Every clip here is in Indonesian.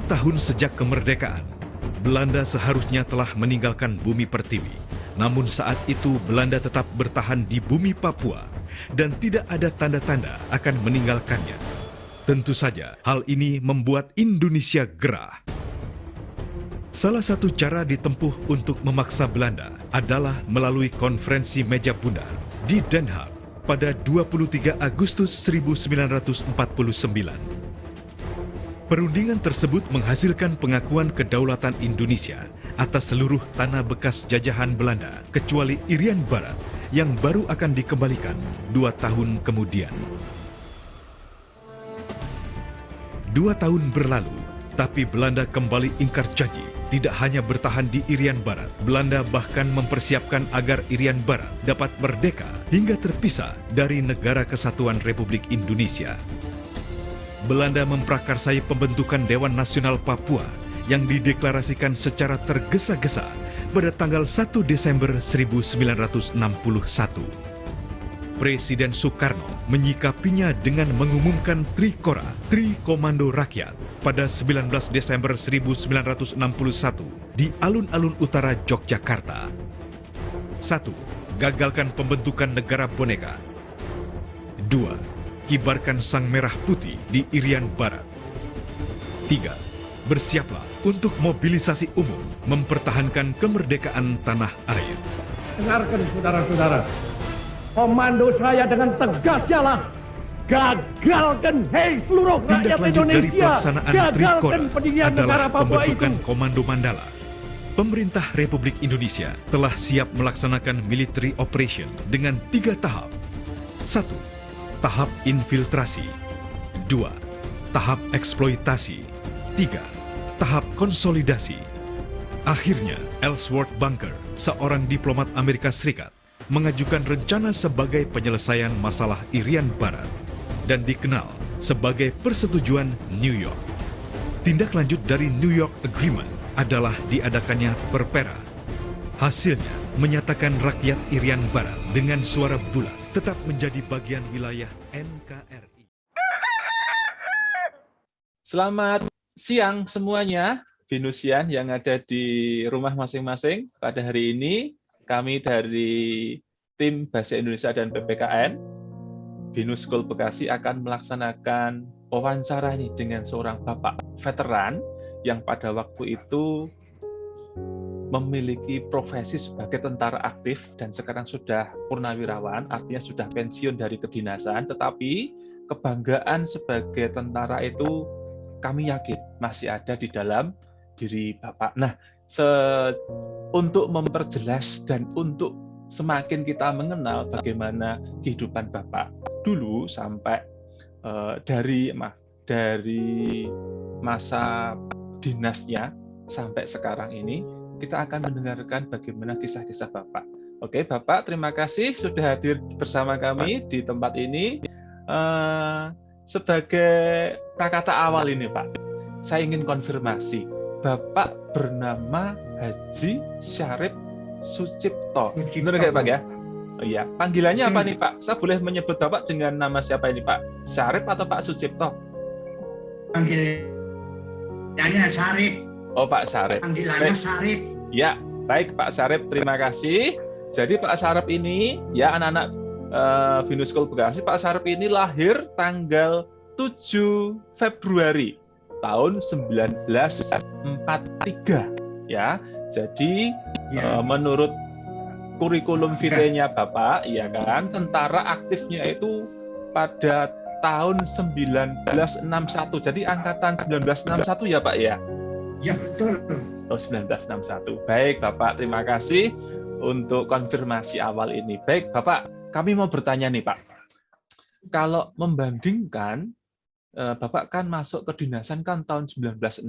tahun sejak kemerdekaan, Belanda seharusnya telah meninggalkan bumi pertiwi. Namun saat itu Belanda tetap bertahan di bumi Papua dan tidak ada tanda-tanda akan meninggalkannya. Tentu saja hal ini membuat Indonesia gerah. Salah satu cara ditempuh untuk memaksa Belanda adalah melalui konferensi meja bundar di Den Haag pada 23 Agustus 1949. Perundingan tersebut menghasilkan pengakuan kedaulatan Indonesia atas seluruh tanah bekas jajahan Belanda kecuali Irian Barat yang baru akan dikembalikan 2 tahun kemudian. 2 tahun berlalu, tapi Belanda kembali ingkar janji. Tidak hanya bertahan di Irian Barat, Belanda bahkan mempersiapkan agar Irian Barat dapat merdeka hingga terpisah dari Negara Kesatuan Republik Indonesia. Belanda memprakarsai pembentukan Dewan Nasional Papua yang dideklarasikan secara tergesa-gesa pada tanggal 1 Desember 1961. Presiden Soekarno menyikapinya dengan mengumumkan Trikora, Tri Komando Rakyat, pada 19 Desember 1961 di alun-alun utara Yogyakarta. 1. Gagalkan pembentukan negara boneka. 2. Kibarkan sang merah putih di Irian Barat. 3. Bersiaplah untuk mobilisasi umum mempertahankan kemerdekaan tanah air. Dengarkan saudara-saudara. Komando saya dengan tegas ialah gagalkan seluruh rakyat Tindak lanjut dari Indonesia. pelaksanaan Trikora pendirian adalah negara Papua pembentukan itu. Komando Mandala. Pemerintah Republik Indonesia telah siap melaksanakan military operation dengan 3 tahap. 1. Tahap infiltrasi. 2. Tahap eksploitasi. 3. Tahap konsolidasi. Akhirnya, Ellsworth Bunker, seorang diplomat Amerika Serikat, mengajukan rencana sebagai penyelesaian masalah Irian Barat dan dikenal sebagai Persetujuan New York. Tindak lanjut dari New York Agreement adalah diadakannya Perpera. Hasilnya menyatakan rakyat Irian Barat dengan suara bulat tetap menjadi bagian wilayah NKRI. Selamat siang semuanya, Binusian yang ada di rumah masing-masing. Pada hari ini kami dari tim Bahasa Indonesia dan PPKN Binus School Bekasi akan melaksanakan wawancara nih dengan seorang bapak veteran yang pada waktu itu memiliki profesi sebagai tentara aktif dan sekarang sudah purnawirawan, artinya sudah pensiun dari kedinasan, tetapi kebanggaan sebagai tentara itu kami yakin masih ada di dalam diri Bapak. Nah, untuk memperjelas dan untuk semakin kita mengenal bagaimana kehidupan Bapak dulu sampai dari masa dinasnya sampai sekarang ini, kita akan mendengarkan bagaimana kisah-kisah Bapak. Oke, Bapak, terima kasih sudah hadir bersama kami di tempat ini. Sebagai prakata awal ini, Pak, saya ingin konfirmasi. Bapak bernama Haji Syarif Sucipto. Benar nggak, Pak, ya? Oh, iya. Panggilannya apa nih, Pak? Saya boleh menyebut Bapak dengan nama siapa ini, Pak? Syarif atau Pak Sucipto? Panggilannya Syarif. Oh, Pak Syarif. Panggilannya Syarif. Ya, baik Pak Syarif, terima kasih. Jadi Pak Syarif ini, ya anak-anak Binus School Bekasi, Pak Syarif ini lahir tanggal 7 Februari tahun 1943. Ya, jadi menurut kurikulum vitae-nya Bapak, ya kan, tentara aktifnya itu pada tahun 1961. Jadi angkatan 1961 ya Pak ya? Ya betul. Oh, 1961. Baik Bapak, terima kasih untuk konfirmasi awal ini. Baik Bapak, kami mau bertanya nih Pak. Kalau membandingkan, Bapak kan masuk kedinasan kan tahun 1961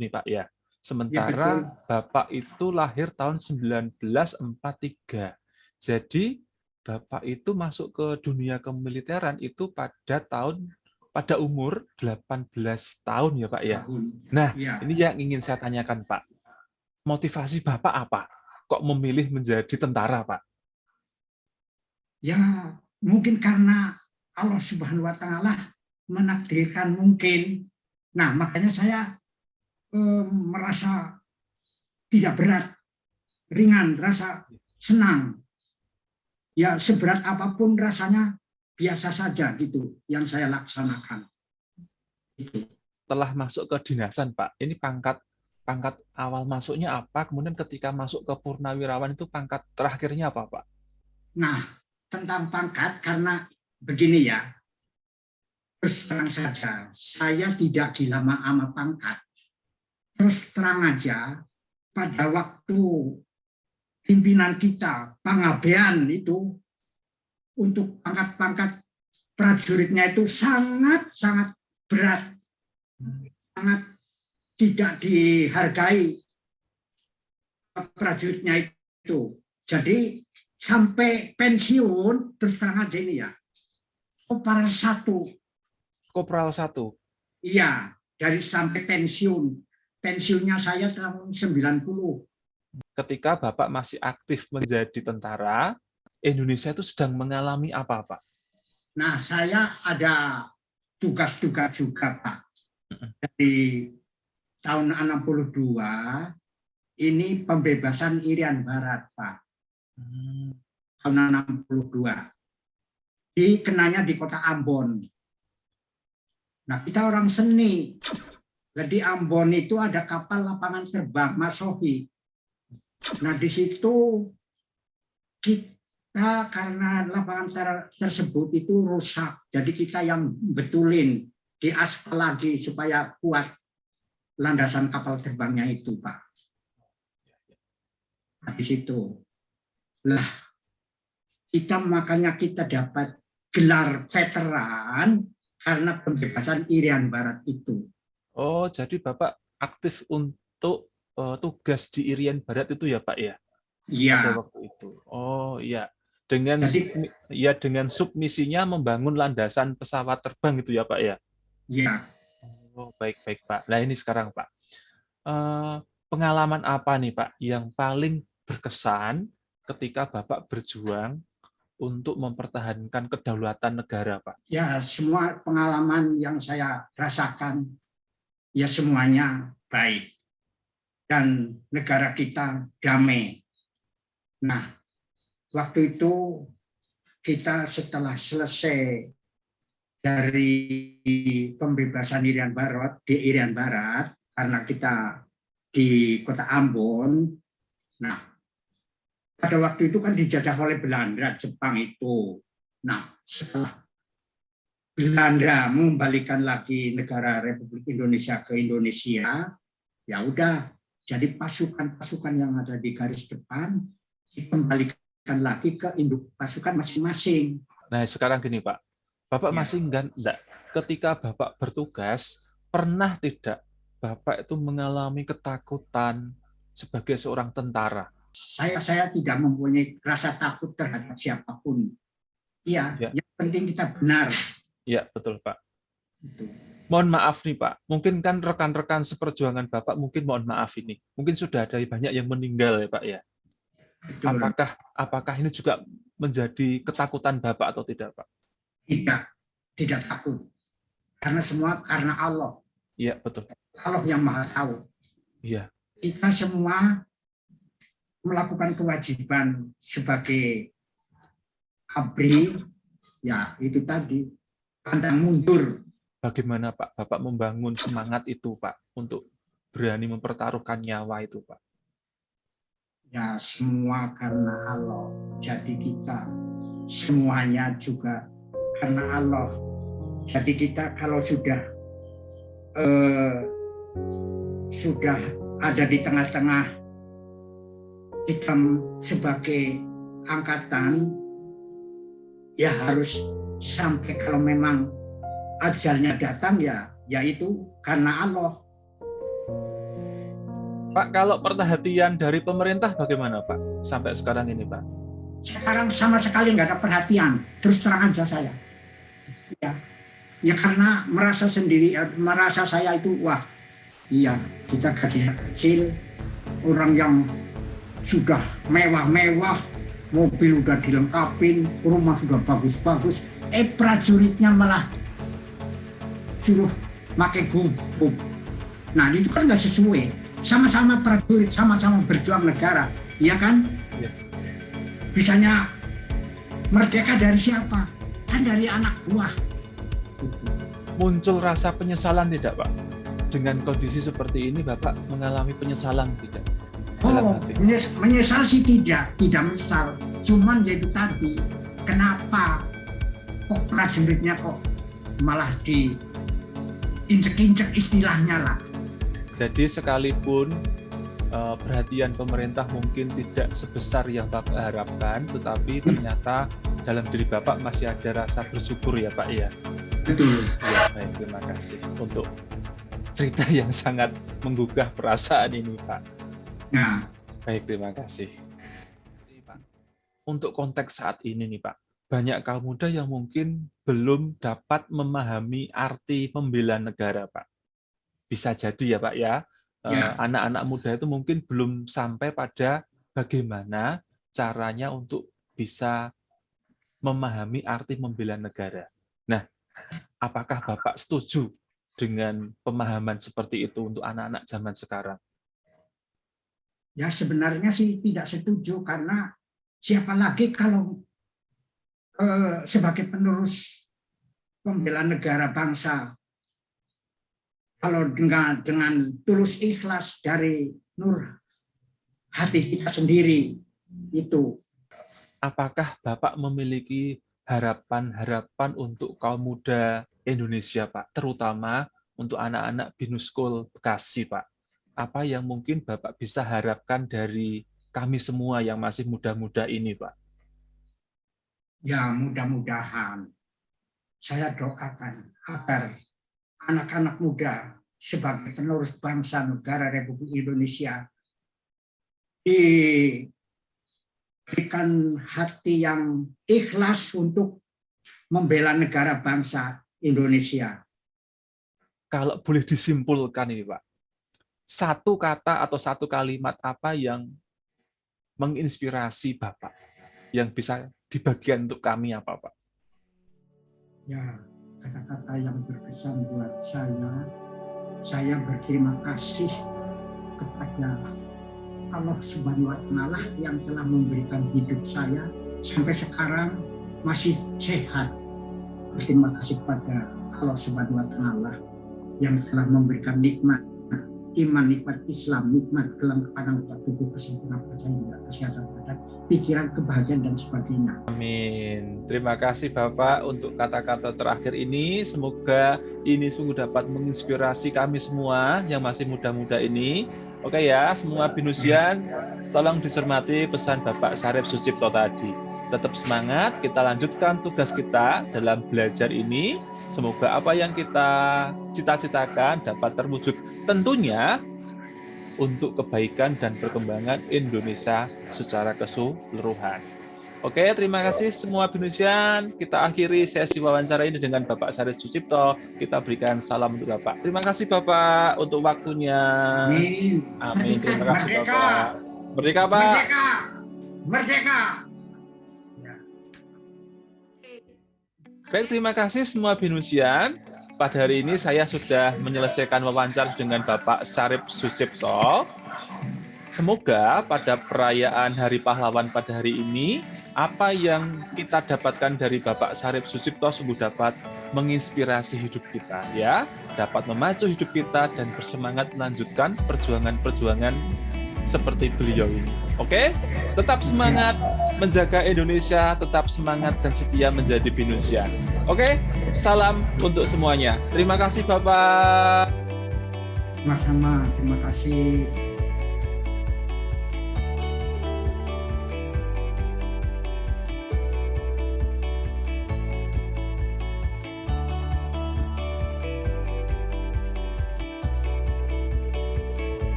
nih Pak ya. Sementara Ya, Bapak itu lahir tahun 1943. Jadi Bapak itu masuk ke dunia kemiliteran itu pada umur 18 tahun ya Pak ya. Nah, ini yang ingin saya tanyakan Pak. Motivasi Bapak apa? Kok memilih menjadi tentara Pak? Ya mungkin karena Allah Subhanahu wa Ta'ala menakdirkan mungkin. Nah, makanya saya merasa tidak berat, ringan, rasa senang. Ya seberat apapun rasanya biasa saja gitu yang saya laksanakan. Itu. Setelah masuk ke dinasan, Pak, ini pangkat awal masuknya apa? Kemudian ketika masuk ke purnawirawan itu pangkat terakhirnya apa, Pak? Nah, tentang pangkat karena begini ya. Terus terang saja, saya tidak gila sama pangkat. Terus terang aja, pada waktu pimpinan kita, Pangabean itu, untuk pangkat-pangkat prajuritnya itu sangat-sangat berat. Sangat tidak dihargai prajuritnya itu. Jadi sampai pensiun, terus terang aja ini ya, Kopral 1. Kopral 1? Iya, dari sampai pensiun. Pensiunnya saya tahun 90. Ketika Bapak masih aktif menjadi tentara, Indonesia itu sedang mengalami apa, Pak? Nah, saya ada tugas-tugas juga, Pak. Dari tahun 62, ini pembebasan Irian Barat, Pak. Tahun 62. Dikenanya di kota Ambon. Nah, kita orang seni. Jadi Ambon itu ada kapal lapangan terbang, Masohi. Nah, di situ kita karena lapangan tersebut itu rusak. Jadi kita yang betulin, diaspal lagi supaya kuat landasan kapal terbangnya itu, Pak. Nah, di situ. Lah, makanya kita dapat gelar veteran karena pembebasan Irian Barat itu. Oh, jadi Bapak aktif untuk tugas di Irian Barat itu ya, Pak ya? Iya. Pada waktu itu. Oh, iya. Dengan submisinya membangun landasan pesawat terbang itu ya, Pak ya? Iya. Oh, baik-baik, Pak. Nah, ini sekarang, Pak. Pengalaman apa nih, Pak, yang paling berkesan ketika Bapak berjuang untuk mempertahankan kedaulatan negara, Pak? Ya, semua pengalaman yang saya rasakan, ya semuanya baik. Dan negara kita damai. Nah, waktu itu kita setelah selesai dari pembebasan Irian Barat, karena kita di kota Ambon, nah, pada waktu itu kan dijajah oleh Belanda, Jepang itu. Nah, setelah Belanda mengembalikan lagi negara Republik Indonesia ke Indonesia, ya udah, jadi pasukan-pasukan yang ada di garis depan dikembalikan lagi ke induk pasukan masing-masing. Nah, sekarang gini, Pak. Bapak Ya. masih enggak, ketika Bapak bertugas, pernah tidak Bapak itu mengalami ketakutan sebagai seorang tentara? Saya tidak mempunyai rasa takut terhadap siapapun. Iya, Ya. yang penting kita benar. Ya, betul, Pak. Itu. Mohon maaf nih, Pak. Mungkin kan rekan-rekan seperjuangan Bapak mungkin mohon maaf ini. Mungkin sudah ada banyak yang meninggal ya, Pak ya. Betul. Apakah ini juga menjadi ketakutan Bapak atau tidak, Pak? Tidak takut. Karena semua karena Allah. Iya, betul. Allah yang Maha tahu. Iya. Kita semua melakukan kewajiban sebagai ABRI, ya itu tadi, pantang mundur. Bagaimana Pak Bapak membangun semangat itu, Pak, untuk berani mempertaruhkan nyawa itu, Pak? Ya semua karena Allah. Jadi kita semuanya juga karena Allah. Jadi kita kalau sudah ada di tengah-tengah kita sebagai angkatan, ya harus sampai kalau memang ajalnya datang ya itu karena Allah. Pak, kalau perhatian dari pemerintah bagaimana, Pak? Sampai sekarang ini, Pak? Sekarang sama sekali nggak ada perhatian. Terus terang aja saya. Ya karena merasa saya itu, wah, iya kita gajinya kecil, orang yang sudah mewah-mewah, mobil udah dilengkapin, rumah sudah bagus-bagus, prajuritnya malah suruh pakai gubuk. Nah itu kan nggak sesuai. Sama-sama prajurit, sama-sama berjuang negara, ya kan? Ya. Bisanya merdeka dari siapa? Kan dari anak buah. Muncul rasa penyesalan tidak, Pak? Dengan kondisi seperti ini, Bapak mengalami penyesalan tidak? Dalam Oh, hati. menyesal sih tidak menyesal. Cuman yaitu tadi, kenapa kok prajuritnya kok malah diinjek-injek istilahnya lah. Jadi sekalipun perhatian pemerintah mungkin tidak sebesar yang Bapak harapkan, tetapi ternyata dalam diri Bapak masih ada rasa bersyukur ya Pak ya. Betul. Ya, baik, terima kasih untuk cerita yang sangat menggugah perasaan ini Pak. Nah, Baik, terima kasih. Pak, untuk konteks saat ini nih Pak, banyak kaum muda yang mungkin belum dapat memahami arti membela negara Pak. Bisa jadi ya Pak ya, anak-anak muda itu mungkin belum sampai pada bagaimana caranya untuk bisa memahami arti membela negara. Nah, apakah Bapak setuju dengan pemahaman seperti itu untuk anak-anak zaman sekarang? ya sebenarnya sih tidak setuju karena siapa lagi kalau sebagai penerus pembela negara bangsa, kalau dengan tulus ikhlas dari nur hati kita sendiri itu. Apakah Bapak memiliki harapan-harapan untuk kaum muda Indonesia, Pak, terutama untuk anak-anak Binus School Bekasi, Pak? Apa yang mungkin Bapak bisa harapkan dari kami semua yang masih muda-muda ini, Pak? Ya mudah-mudahan saya doakan agar anak-anak muda sebagai penerus bangsa negara Republik Indonesia diberikan hati yang ikhlas untuk membela negara bangsa Indonesia. Kalau boleh disimpulkan ini, Pak, satu kata atau satu kalimat apa yang menginspirasi Bapak, yang bisa dibagikan untuk kami apa, Pak? Ya, kata-kata yang berkesan buat saya berterima kasih kepada Allah Subhanahu wa Ta'ala yang telah memberikan hidup saya sampai sekarang masih sehat. Berterima kasih kepada Allah Subhanahu wa Ta'ala yang telah memberikan nikmat iman, nikmat Islam, nikmat gelang kepandang tubuh, kesempurnaan percaya, kesehatan badan, pikiran, kebahagiaan dan sebagainya. Amin. Terima kasih Bapak untuk kata-kata terakhir ini. Semoga ini sungguh dapat menginspirasi kami semua yang masih muda-muda ini. Oke ya, semua Binusian, tolong dicermati pesan Bapak Syarif Sucipto tadi. Tetap semangat, kita lanjutkan tugas kita dalam belajar ini. Semoga apa yang kita cita-citakan dapat terwujud tentunya untuk kebaikan dan perkembangan Indonesia secara keseluruhan. Oke, terima kasih semua Binusian. Kita akhiri sesi wawancara ini dengan Bapak Syarif Sucipto. Kita berikan salam untuk Bapak. Terima kasih Bapak untuk waktunya. Amin. Amin. Terima kasih Merdeka. Bapak. Merdeka Pak. Merdeka. Merdeka. Baik, terima kasih semua Binusian. Pada hari ini saya sudah menyelesaikan wawancara dengan Bapak Syarif Sucipto. Semoga pada perayaan Hari Pahlawan pada hari ini, apa yang kita dapatkan dari Bapak Syarif Sucipto sungguh dapat menginspirasi hidup kita, ya, dapat memacu hidup kita dan bersemangat melanjutkan perjuangan-perjuangan seperti beliau ini. Oke, tetap semangat menjaga Indonesia, tetap semangat dan setia menjadi Binusian. Oke, salam untuk semuanya. Terima kasih Bapak. Sama-sama, terima kasih.